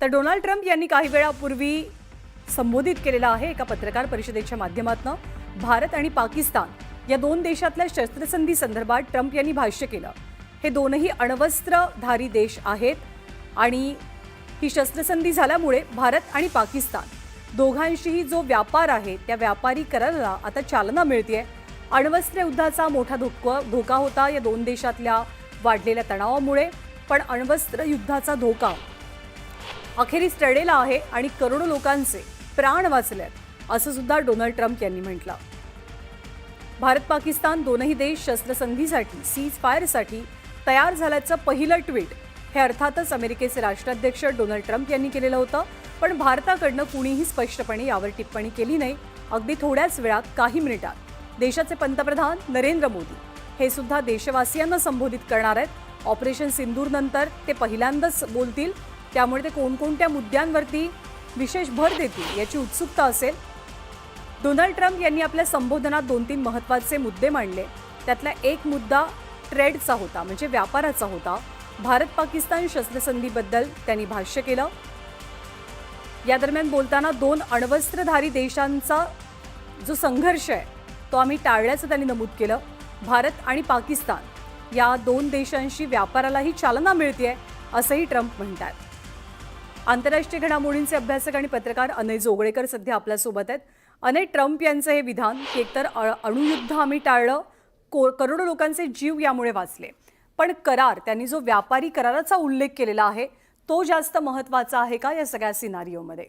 तर Donald Trump यांनी काही वेळापूर्वी संबोधित केलेला आहे एका पत्रकार परिषदेच्या माध्यमातून भारत आणि पाकिस्तान या दोन देशातल्या शस्त्रसंधी संदर्भात ट्रम्प यांनी भाष्य केलं। हे दोनही अण्वस्त्रधारी देश आहेत आणि ही शस्त्रसंधी झाल्यामुळे भारत आणि पाकिस्तान दोघांशीही जो व्यापार आहे त्या व्यापारी कराराला आता चालना मिळतेय। अण्वस्त्र युद्धाचा मोठा धोका होता या दोन देशातल्या वाढलेल्या तणावामुळे, पण अण्वस्त्र युद्धाचा धोका अखेरीस टळलेला आहे आणि करोडो लोकांचे प्राण वाचलेत असं सुद्धा डोनाल्ड ट्रम्प यांनी म्हटलं। भारत पाकिस्तान दोनही देश शस्त्रसंधीसाठी सीज फायरसाठी तयार झाल्याचं पहिलं ट्विट हे अर्थातच अमेरिकेचे राष्ट्राध्यक्ष डोनाल्ड ट्रम्प यांनी केलेलं होतं, पण भारताकडनं कुणीही स्पष्टपणे यावर टिप्पणी केली नाही। अगदी थोड्याच वेळात काही मिनिटात देशाचे पंतप्रधान नरेंद्र मोदी हे सुद्धा देशवासियांना संबोधित करणार आहेत। ऑपरेशन सिंदूर नंतर ते पहिल्यांदाच बोलतील, त्यामुळे ते कोणकोणत्या मुद्द्यांवरती विशेष भर देतील याची उत्सुकता असेल। डोनाल्ड ट्रम्प यांनी आपल्या संबोधनात 2-3 महत्त्वाचे मुद्दे मांडले। त्यातला एक मुद्दा ट्रेडचा होता, म्हणजे व्यापाराचा होता। भारत पाकिस्तान शस्त्रसंधीबद्दल त्यांनी भाष्य केलं। या दरम्यान बोलताना दोन अण्वस्त्रधारी देशांचा जो संघर्ष आहे तो आम्ही टाळल्याचं त्यांनी नमूद केलं। भारत आणि पाकिस्तान या दोन देशांशी व्यापारालाही चालना मिळतेय असंही ट्रम्प म्हणतात। आंतरराष्ट्रीय घडामोडींचे अभ्यासक आणि पत्रकार अनय जोगळेकर सध्या आपल्यासोबत आहेत। अनय, ट्रम्प यांचं हे विधान की एकतर अणुयुद्ध आम्ही टाळलं, करोडो लोकांचे जीव यामुळे वाचले, पण करार त्यांनी जो व्यापारी कराराचा उल्लेख केलेला आहे तो जास्त महत्त्वाचा आहे का या सगळ्या सिनारिओमध्ये?